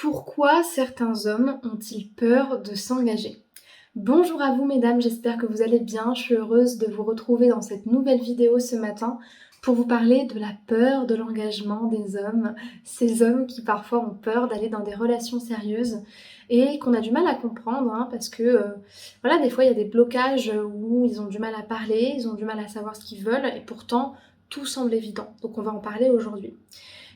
Pourquoi certains hommes ont-ils peur de s'engager? Bonjour à vous mesdames, j'espère que vous allez bien. Je suis heureuse de vous retrouver dans cette nouvelle vidéo ce matin pour vous parler de la peur de l'engagement des hommes. Ces hommes qui parfois ont peur d'aller dans des relations sérieuses et qu'on a du mal à comprendre parce que voilà, des fois il y a des blocages où ils ont du mal à parler, ils ont du mal à savoir ce qu'ils veulent et pourtant tout semble évident. Donc on va en parler aujourd'hui.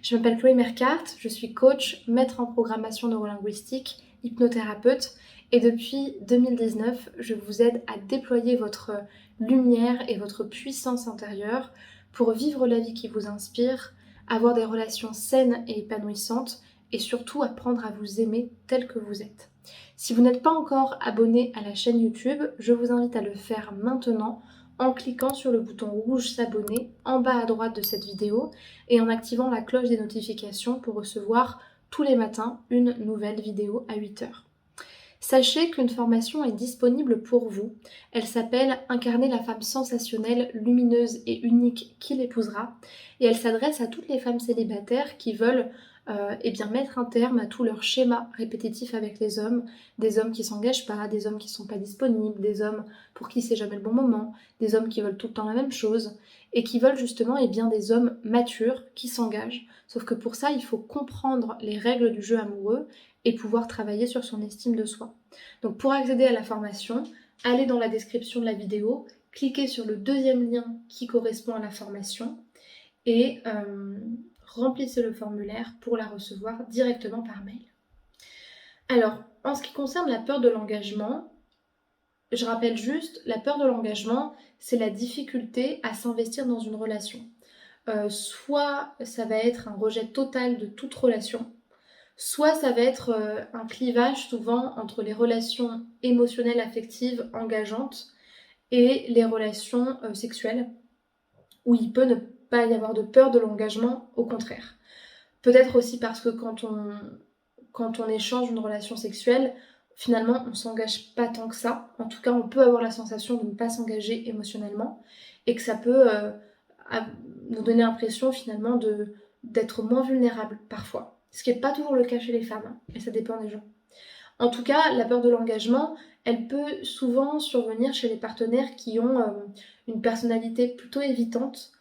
Je m'appelle Chloé Mercart, je suis coach, maître en programmation neurolinguistique, hypnothérapeute et depuis 2019, je vous aide à déployer votre lumière et votre puissance intérieure pour vivre la vie qui vous inspire, avoir des relations saines et épanouissantes et surtout apprendre à vous aimer tel que vous êtes. Si vous n'êtes pas encore abonné à la chaîne YouTube, je vous invite à le faire maintenant en cliquant sur le bouton rouge s'abonner en bas à droite de cette vidéo et en activant la cloche des notifications pour recevoir tous les matins une nouvelle vidéo à 8 heures. Sachez qu'une formation est disponible pour vous. Elle s'appelle Incarner la femme sensationnelle, lumineuse et unique qui l'épousera. Et elle s'adresse à toutes les femmes célibataires qui veulent mettre un terme à tout leur schéma répétitif avec les hommes. Des hommes qui s'engagent pas, des hommes qui sont pas disponibles, des hommes pour qui c'est jamais le bon moment, des hommes qui veulent tout le temps la même chose et qui veulent justement des hommes matures qui s'engagent. Sauf que pour ça, il faut comprendre les règles du jeu amoureux et pouvoir travailler sur son estime de soi. Donc pour accéder à la formation, allez dans la description de la vidéo, cliquez sur le deuxième lien qui correspond à la formation et remplissez le formulaire pour la recevoir directement par mail. Alors, en ce qui concerne la peur de l'engagement, je rappelle juste, la peur de l'engagement, c'est la difficulté à s'investir dans une relation. Soit ça va être un rejet total de toute relation, soit ça va être un clivage souvent entre les relations émotionnelles, affectives, engageantes et les relations sexuelles, où il peut ne pas y avoir de peur de l'engagement, au contraire. Peut-être aussi parce que quand on échange une relation sexuelle, finalement on s'engage pas tant que ça. En tout cas, on peut avoir la sensation de ne pas s'engager émotionnellement et que ça peut nous donner l'impression finalement d'être moins vulnérable parfois. Ce qui n'est pas toujours le cas chez les femmes, et ça dépend des gens. En tout cas, la peur de l'engagement, elle peut souvent survenir chez les partenaires qui ont une personnalité plutôt évitante,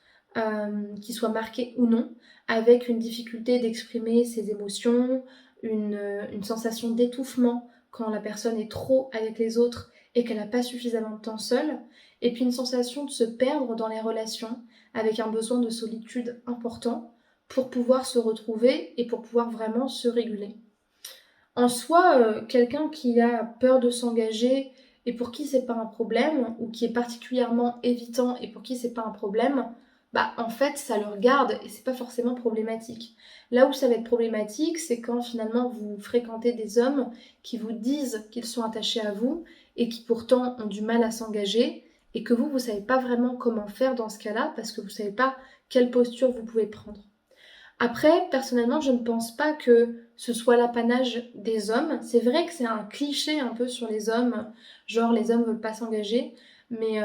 qui soit marquée ou non, avec une difficulté d'exprimer ses émotions, une sensation d'étouffement quand la personne est trop avec les autres et qu'elle n'a pas suffisamment de temps seule, et puis une sensation de se perdre dans les relations, avec un besoin de solitude important pour pouvoir se retrouver et pour pouvoir vraiment se réguler. En soi, quelqu'un qui a peur de s'engager et pour qui c'est pas un problème, ou qui est particulièrement évitant et pour qui c'est pas un problème, bah en fait ça le regarde et c'est pas forcément problématique. Là où ça va être problématique, c'est quand finalement vous fréquentez des hommes qui vous disent qu'ils sont attachés à vous et qui pourtant ont du mal à s'engager et que vous savez pas vraiment comment faire dans ce cas-là parce que vous savez pas quelle posture vous pouvez prendre. Après, personnellement, je ne pense pas que ce soit l'apanage des hommes. C'est vrai que c'est un cliché un peu sur les hommes, genre les hommes veulent pas s'engager, mais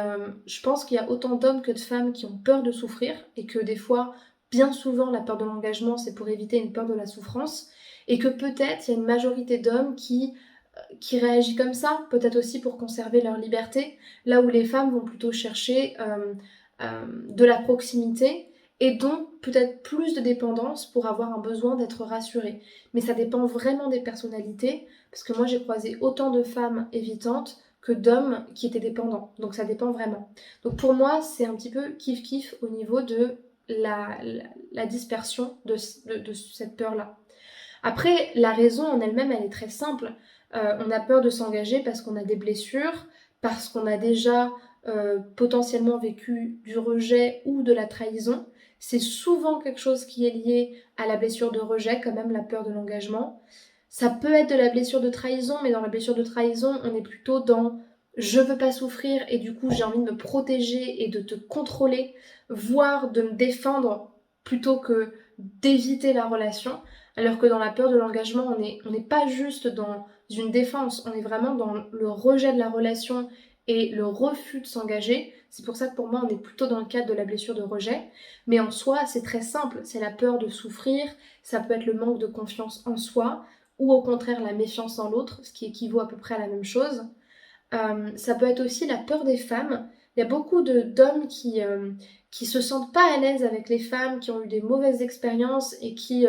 je pense qu'il y a autant d'hommes que de femmes qui ont peur de souffrir et que des fois, bien souvent, la peur de l'engagement, c'est pour éviter une peur de la souffrance et que peut-être il y a une majorité d'hommes qui réagit comme ça, peut-être aussi pour conserver leur liberté, là où les femmes vont plutôt chercher de la proximité et donc peut-être plus de dépendance pour avoir un besoin d'être rassurée. Mais ça dépend vraiment des personnalités, parce que moi j'ai croisé autant de femmes évitantes que d'hommes qui étaient dépendants, donc ça dépend vraiment. Donc pour moi c'est un petit peu kiff-kiff au niveau de la dispersion de cette peur-là. Après, la raison en elle-même, elle est très simple. On a peur de s'engager parce qu'on a des blessures, parce qu'on a déjà potentiellement vécu du rejet ou de la trahison. C'est souvent quelque chose qui est lié à la blessure de rejet, quand même la peur de l'engagement. Ça peut être de la blessure de trahison, mais dans la blessure de trahison, on est plutôt dans je veux pas souffrir et du coup j'ai envie de me protéger et de te contrôler, voire de me défendre plutôt que d'éviter la relation. Alors que dans la peur de l'engagement, on n'est pas juste dans une défense, on est vraiment dans le rejet de la relation et le refus de s'engager. C'est pour ça que pour moi, on est plutôt dans le cadre de la blessure de rejet. Mais en soi, c'est très simple, c'est la peur de souffrir, ça peut être le manque de confiance en soi, ou au contraire la méfiance en l'autre, ce qui équivaut à peu près à la même chose. Ça peut être aussi la peur des femmes. Il y a beaucoup d'hommes qui se sentent pas à l'aise avec les femmes, qui ont eu des mauvaises expériences et qui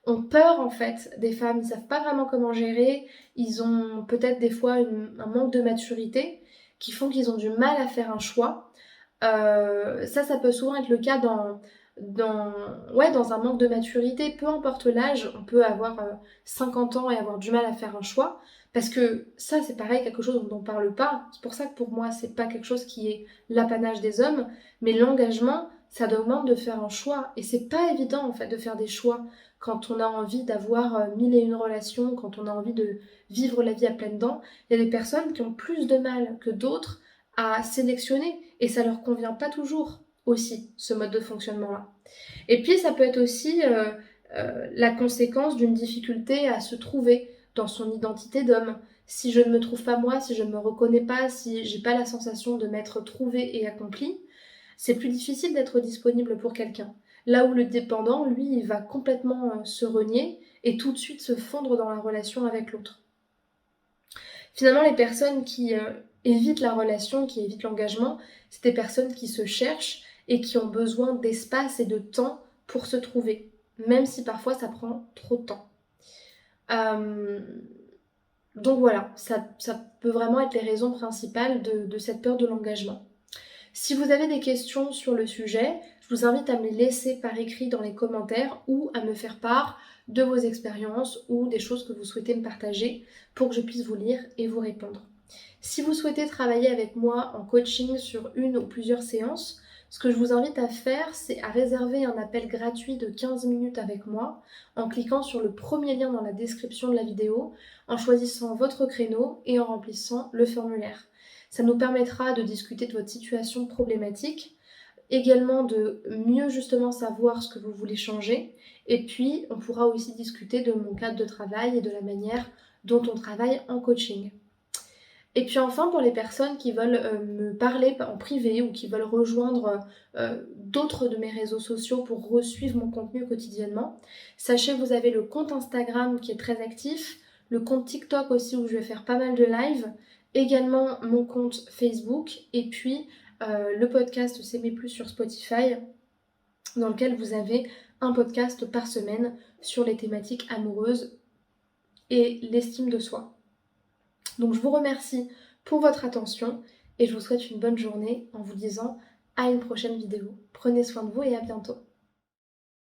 ont peur en fait des femmes. Ils savent pas vraiment comment gérer. Ils ont peut-être des fois un manque de maturité qui font qu'ils ont du mal à faire un choix. Ça peut souvent être le cas dans un manque de maturité, peu importe l'âge, on peut avoir 50 ans et avoir du mal à faire un choix, parce que ça c'est pareil, quelque chose dont on ne parle pas, c'est pour ça que pour moi c'est pas quelque chose qui est l'apanage des hommes, mais l'engagement, ça demande de faire un choix, et c'est pas évident en fait de faire des choix quand on a envie d'avoir mille et une relations, quand on a envie de vivre la vie à pleines dents. Il y a des personnes qui ont plus de mal que d'autres à sélectionner et ça leur convient pas toujours aussi ce mode de fonctionnement là. Et puis ça peut être aussi la conséquence d'une difficulté à se trouver dans son identité d'homme. Si je ne me trouve pas moi, si je ne me reconnais pas, si j'ai pas la sensation de m'être trouvé et accompli, c'est plus difficile d'être disponible pour quelqu'un. Là où le dépendant, lui, il va complètement se renier et tout de suite se fondre dans la relation avec l'autre. Finalement, les personnes qui évitent la relation, qui évitent l'engagement, c'est des personnes qui se cherchent et qui ont besoin d'espace et de temps pour se trouver, même si parfois ça prend trop de temps. Euh, donc voilà, ça peut vraiment être les raisons principales de cette peur de l'engagement. Si vous avez des questions sur le sujet, je vous invite à me les laisser par écrit dans les commentaires ou à me faire part de vos expériences ou des choses que vous souhaitez me partager pour que je puisse vous lire et vous répondre. Si vous souhaitez travailler avec moi en coaching sur une ou plusieurs séances, ce que je vous invite à faire, c'est à réserver un appel gratuit de 15 minutes avec moi en cliquant sur le premier lien dans la description de la vidéo, en choisissant votre créneau et en remplissant le formulaire. Ça nous permettra de discuter de votre situation problématique, également de mieux justement savoir ce que vous voulez changer, et puis on pourra aussi discuter de mon cadre de travail et de la manière dont on travaille en coaching. Et puis enfin, pour les personnes qui veulent me parler en privé ou qui veulent rejoindre d'autres de mes réseaux sociaux pour suivre mon contenu quotidiennement, sachez que vous avez le compte Instagram qui est très actif, le compte TikTok aussi où je vais faire pas mal de live, également mon compte Facebook et puis le podcast S'aimer plus sur Spotify dans lequel vous avez un podcast par semaine sur les thématiques amoureuses et l'estime de soi. Donc je vous remercie pour votre attention et je vous souhaite une bonne journée en vous disant à une prochaine vidéo. Prenez soin de vous et à bientôt.